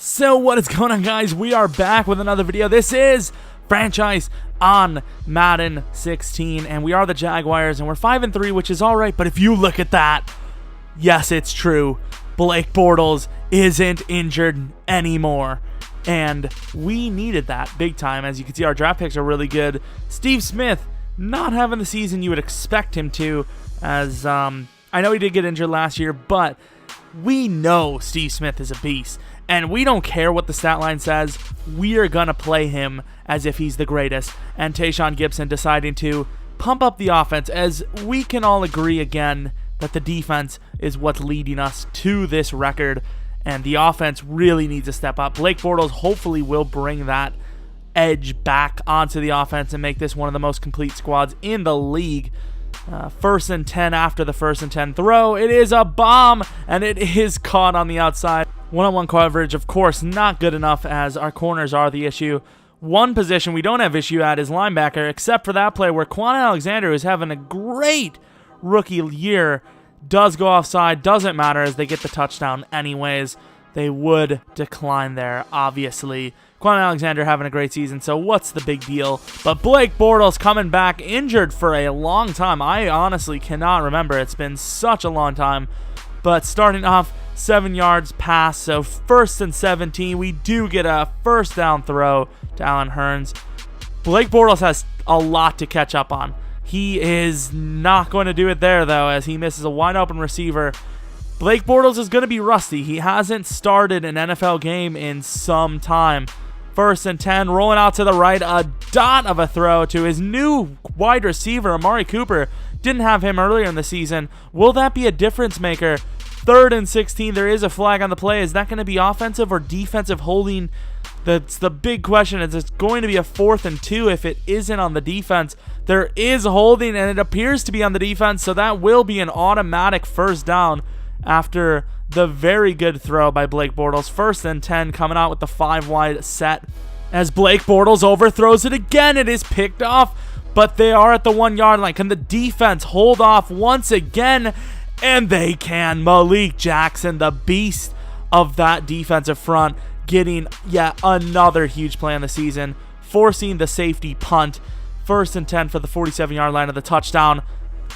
So what is going on, guys? We are back with another video. This is Franchise on Madden 16, and we are the Jaguars, and we're 5-3, which is alright, but if you look at that, yes, it's true. Blake Bortles isn't injured anymore, and we needed that big time. As you can see, our draft picks are really good. Steve Smith not having the season you would expect him to, as I know he did get injured last year, but we know Steve Smith is a beast. And we don't care what the stat line says. We are going to play him as if he's the greatest. And Tayshaun Gibson deciding to pump up the offense, as we can all agree again that the defense is what's leading us to this record. And the offense really needs to step up. Blake Bortles hopefully will bring that edge back onto the offense and make this one of the most complete squads in the league. 1st and 10 after the 1st and 10 throw. It is a bomb, and it is caught on the outside. One-on-one coverage, of course, not good enough, as our corners are the issue. One position we don't have issue at is linebacker, except for that play where Quan Alexander, who's having a great rookie year, does go offside. Doesn't matter, as they get the touchdown anyways. They would decline there, obviously. Quan Alexander having a great season, so what's the big deal? But Blake Bortles coming back injured for a long time. I honestly cannot remember. It's been such a long time. But starting off, 7 yards pass, so 1st and 17. We do get a first down throw to Allen Hurns. Blake Bortles has a lot to catch up on. He is not going to do it there, though, as he misses a wide open receiver. Blake Bortles is going to be rusty. He hasn't started an NFL game in some time. 1st and 10, rolling out to the right, a dot of a throw to his new wide receiver, Amari Cooper. Didn't have him earlier in the season. Will that be a difference maker? 3rd and 16, there is a flag on the play. Is that going to be offensive or defensive holding? That's the big question. Is it going to be a 4th and 2 if it isn't on the defense? There is holding, and it appears to be on the defense, so that will be an automatic first down after the very good throw by Blake Bortles. 1st and 10, coming out with the 5-wide set. As Blake Bortles overthrows it again, it is picked off, but they are at the 1-yard line. Can the defense hold off once again? And they can. Malik Jackson, the beast of that defensive front, getting yet another huge play on the season, forcing the safety punt. 1st and 10 for the 47-yard line of the touchdown.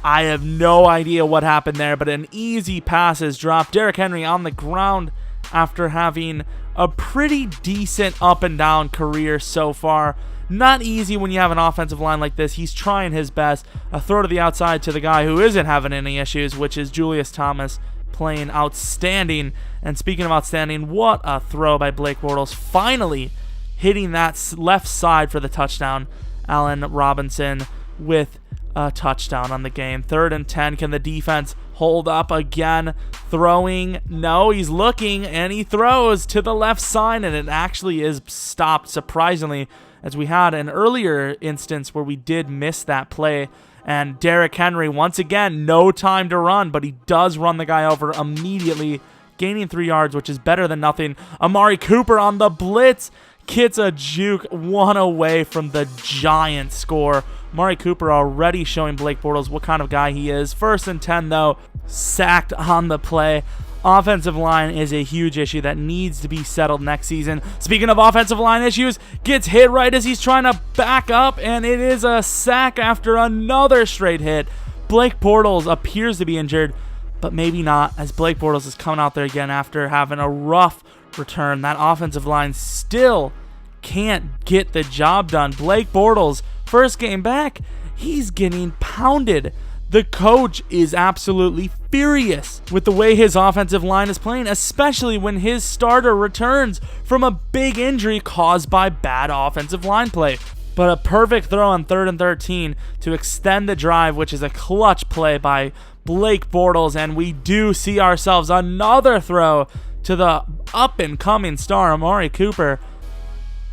I have no idea what happened there, but an easy pass is dropped. Derrick Henry on the ground after having a pretty decent up and down career so far. Not easy when you have an offensive line like this. He's trying his best. A throw to the outside to the guy who isn't having any issues, which is Julius Thomas, playing outstanding. And speaking of outstanding, what a throw by Blake Bortles, finally hitting that left side for the touchdown. Allen Robinson with a touchdown on the game. 3rd and 10. Can the defense hold up again? Throwing. No, he's looking, and he throws to the left side, and it actually is stopped, surprisingly, as we had an earlier instance where we did miss that play. And Derrick Henry, once again, no time to run, but he does run the guy over immediately, gaining 3 yards, which is better than nothing. Amari Cooper on the blitz gets a juke, one away from the giant score. Amari Cooper already showing Blake Bortles what kind of guy he is. 1st and 10, though, sacked on the play. Offensive line is a huge issue that needs to be settled next season. Speaking of offensive line issues, gets hit right as he's trying to back up, and it is a sack after another straight hit. Blake Bortles appears to be injured, but maybe not, as Blake Bortles is coming out there again after having a rough return. That offensive line still can't get the job done. Blake Bortles, first game back, he's getting pounded. The coach is absolutely furious with the way his offensive line is playing, especially when his starter returns from a big injury caused by bad offensive line play. But a perfect throw on 3rd and 13 to extend the drive, which is a clutch play by Blake Bortles, and we do see ourselves another throw to the up-and-coming star, Amari Cooper.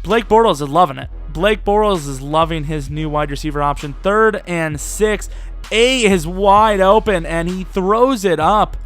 Blake Bortles is loving it. Blake Bortles is loving his new wide receiver option. 3rd and 6. A is wide open, and he throws it up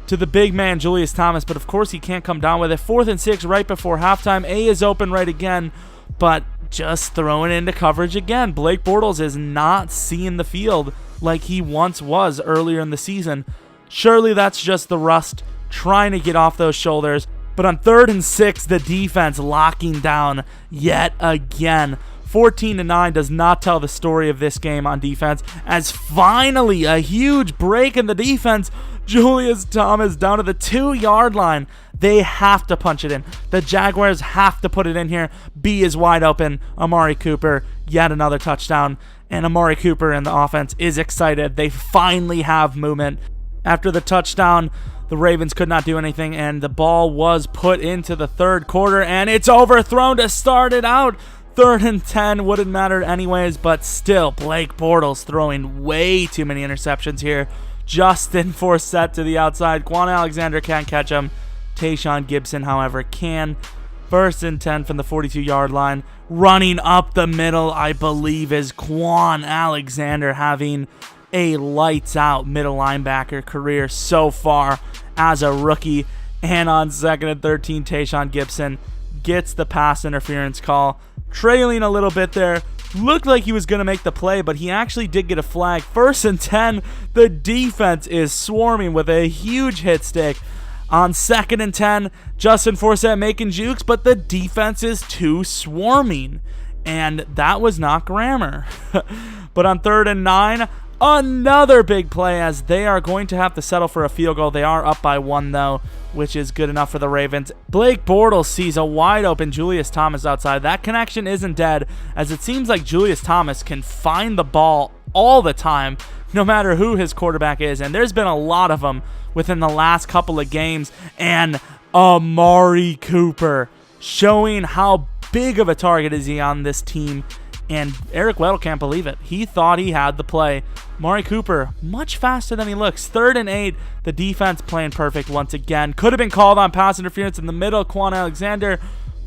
to the big man, Julius Thomas, but of course he can't come down with it. 4th and 6 right before halftime. A is open right again, but just throwing into coverage again. Blake Bortles is not seeing the field like he once was earlier in the season. Surely that's just the rust trying to get off those shoulders. But on 3rd and 6, the defense locking down yet again. 14-9 does not tell the story of this game on defense, as finally a huge break in the defense. Julius Thomas down to the 2-yard line. They have to punch it in. The Jaguars have to put it in here. B is wide open. Amari Cooper, yet another touchdown. And Amari Cooper in the offense is excited. They finally have movement. After the touchdown, the Ravens could not do anything, and the ball was put into the 3rd quarter, and it's overthrown to start it out. 3rd and 10 wouldn't matter anyways, but still, Blake Bortles throwing way too many interceptions here. Justin Forsett to the outside. Quan Alexander can't catch him. Tayshaun Gibson, however, can. 1st and 10 from the 42-yard line. Running up the middle, I believe, is Quan Alexander, having a lights-out middle linebacker career so far as a rookie. And on 2nd and 13, Tayshaun Gibson gets the pass interference call. Trailing a little bit there. Looked like he was going to make the play, but he actually did get a flag. 1st and 10, the defense is swarming with a huge hit stick. On 2nd and 10, Justin Forsett making jukes, but the defense is too swarming. And that was not grammar. But on 3rd and 9, another big play, as they are going to have to settle for a field goal. They are up by 1, though, which is good enough for the Ravens. Blake Bortles sees a wide open Julius Thomas outside. That connection isn't dead, as it seems like Julius Thomas can find the ball all the time, no matter who his quarterback is. And there's been a lot of them within the last couple of games. And Amari Cooper showing how big of a target is he on this team. And Eric Weddle can't believe it. He thought he had the play. Amari Cooper, much faster than he looks. 3rd and 8, the defense playing perfect once again. Could have been called on pass interference in the middle, Quan Alexander,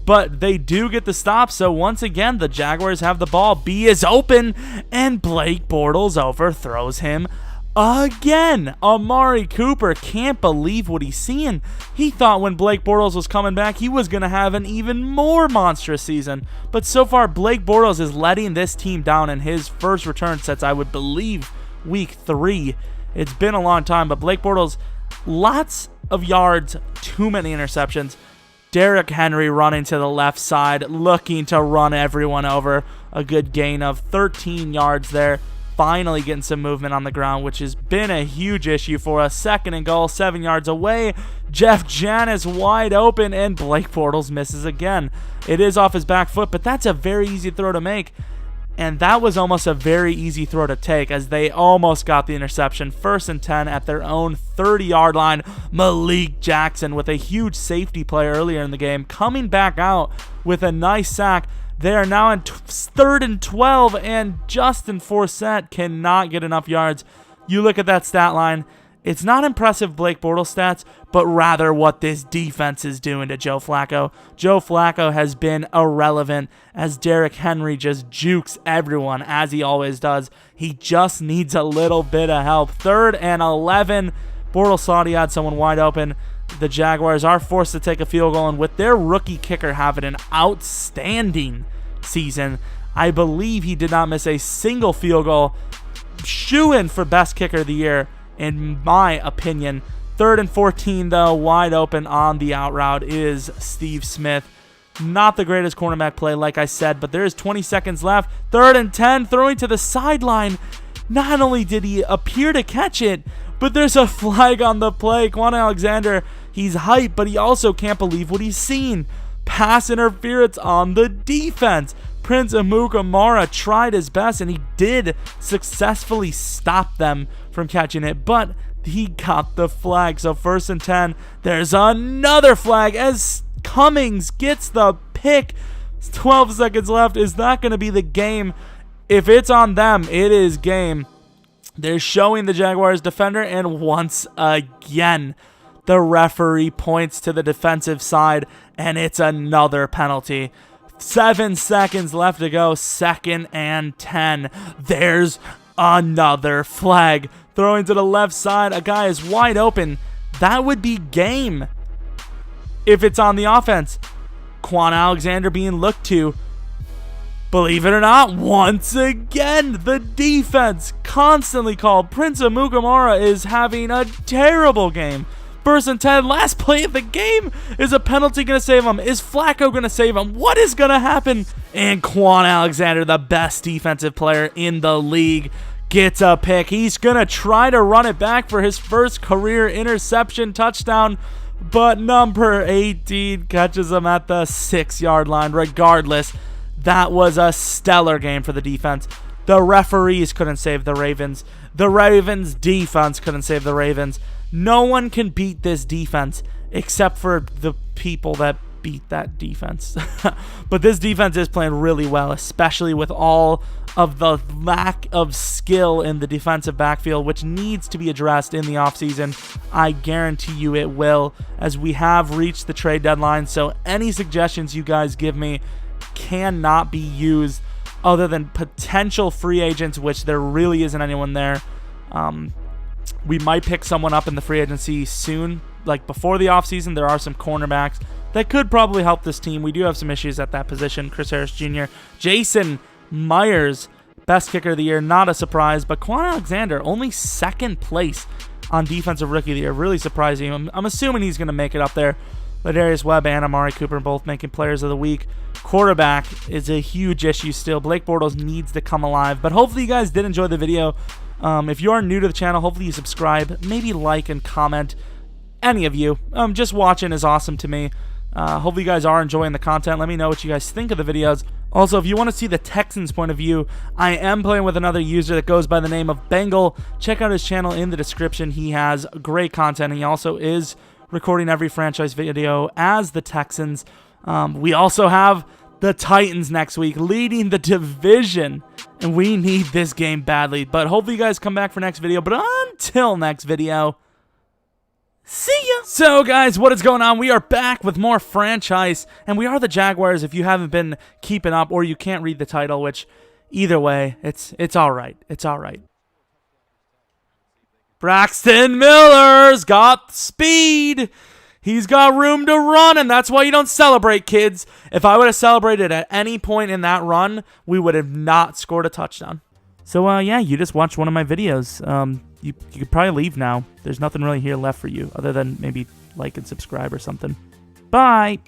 but they do get the stop. So once again, the Jaguars have the ball. B is open, and Blake Bortles overthrows him again. Amari Cooper can't believe what he's seeing. He thought when Blake Bortles was coming back, he was going to have an even more monstrous season. But so far, Blake Bortles is letting this team down in his first return since, I would believe, week 3. It's been a long time, but Blake Bortles, lots of yards, too many interceptions. Derrick Henry running to the left side, looking to run everyone over. A good gain of 13 yards there. Finally getting some movement on the ground, which has been a huge issue for us. 2nd and goal, 7 yards away. Jeff Janis wide open, and Blake Bortles misses again. It is off his back foot, but that's a very easy throw to make. And that was almost a very easy throw to take, as they almost got the interception. 1st and 10 at their own 30-yard line. Malik Jackson with a huge safety play earlier in the game, coming back out with a nice sack. They are now in 3rd and 12, and Justin Forsett cannot get enough yards. You look at that stat line. It's not impressive Blake Bortles stats, but rather what this defense is doing to Joe Flacco. Joe Flacco has been irrelevant, as Derrick Henry just jukes everyone, as he always does. He just needs a little bit of help. 3rd and 11. Bortles thought he had someone wide open. The Jaguars are forced to take a field goal, and with their rookie kicker having an outstanding season, I believe he did not miss a single field goal. Shoo-in for best kicker of the year, in my opinion. 3rd and 14, though, wide open on the out route is Steve Smith. Not the greatest cornerback play, like I said, but there is 20 seconds left. 3rd and 10, throwing to the sideline. Not only did he appear to catch it, but there's a flag on the play. Quan Alexander, he's hyped, but he also can't believe what he's seen. Pass interference on the defense. Prince Amukamara tried his best, and he did successfully stop them from catching it, but he got the flag. So 1st and 10, there's another flag as Cummings gets the pick. 12 seconds left. Is that going to be the game? If it's on them, it is game. They're showing the Jaguars defender, and once again, the referee points to the defensive side, and it's another penalty. 7 seconds left to go. 2nd and 10. There's another flag. Throwing to the left side. A guy is wide open. That would be game if it's on the offense. Quan Alexander being looked to. Believe it or not, once again, the defense constantly called. Prince Amukamara is having a terrible game. 1st and 10. Last play of the game. Is a penalty going to save him? Is Flacco going to save him? What is going to happen? And Quan Alexander, the best defensive player in the league, gets a pick. He's going to try to run it back for his first career interception touchdown, but number 18 catches him at the 6-yard line. Regardless, that was a stellar game for the defense. The referees couldn't save the Ravens. The Ravens' defense couldn't save the Ravens. No one can beat this defense except for the people that beat that defense. But this defense is playing really well, especially with all of the lack of skill in the defensive backfield, which needs to be addressed in the offseason. I guarantee you it will, as we have reached the trade deadline. So any suggestions you guys give me cannot be used other than potential free agents, which there really isn't anyone there. We might pick someone up in the free agency soon, like before the offseason. There are some cornerbacks that could probably help this team. We do have some issues at that position. Chris Harris Jr., Jason Myers, best kicker of the year, not a surprise. But Quan Alexander, only 2nd place on defensive rookie of the year, really surprising. I'm assuming he's going to make it up there. Ladarius Webb and Amari Cooper both making players of the week. Quarterback is a huge issue still. Blake Bortles needs to come alive. But hopefully you guys did enjoy the video. If you are new to the channel, hopefully you subscribe, maybe like and comment. Any of you. Just watching is awesome to me. Hopefully you guys are enjoying the content. Let me know what you guys think of the videos. Also, if you want to see the Texans' point of view, I am playing with another user that goes by the name of Bengal. Check out his channel in the description. He has great content. He also is recording every franchise video as the Texans. We also have the Titans next week leading the division, and we need this game badly. But hopefully you guys come back for next video. But until next video, see ya. So guys, what is going on? We are back with more franchise, and we are the Jaguars. If you haven't been keeping up, or you can't read the title, which either way, it's all right. It's all right. Braxton Miller's got speed. He's got room to run, and that's why you don't celebrate, kids. If I would have celebrated at any point in that run, we would have not scored a touchdown. So, yeah, you just watched one of my videos. You could probably leave now. There's nothing really here left for you other than maybe like and subscribe or something. Bye.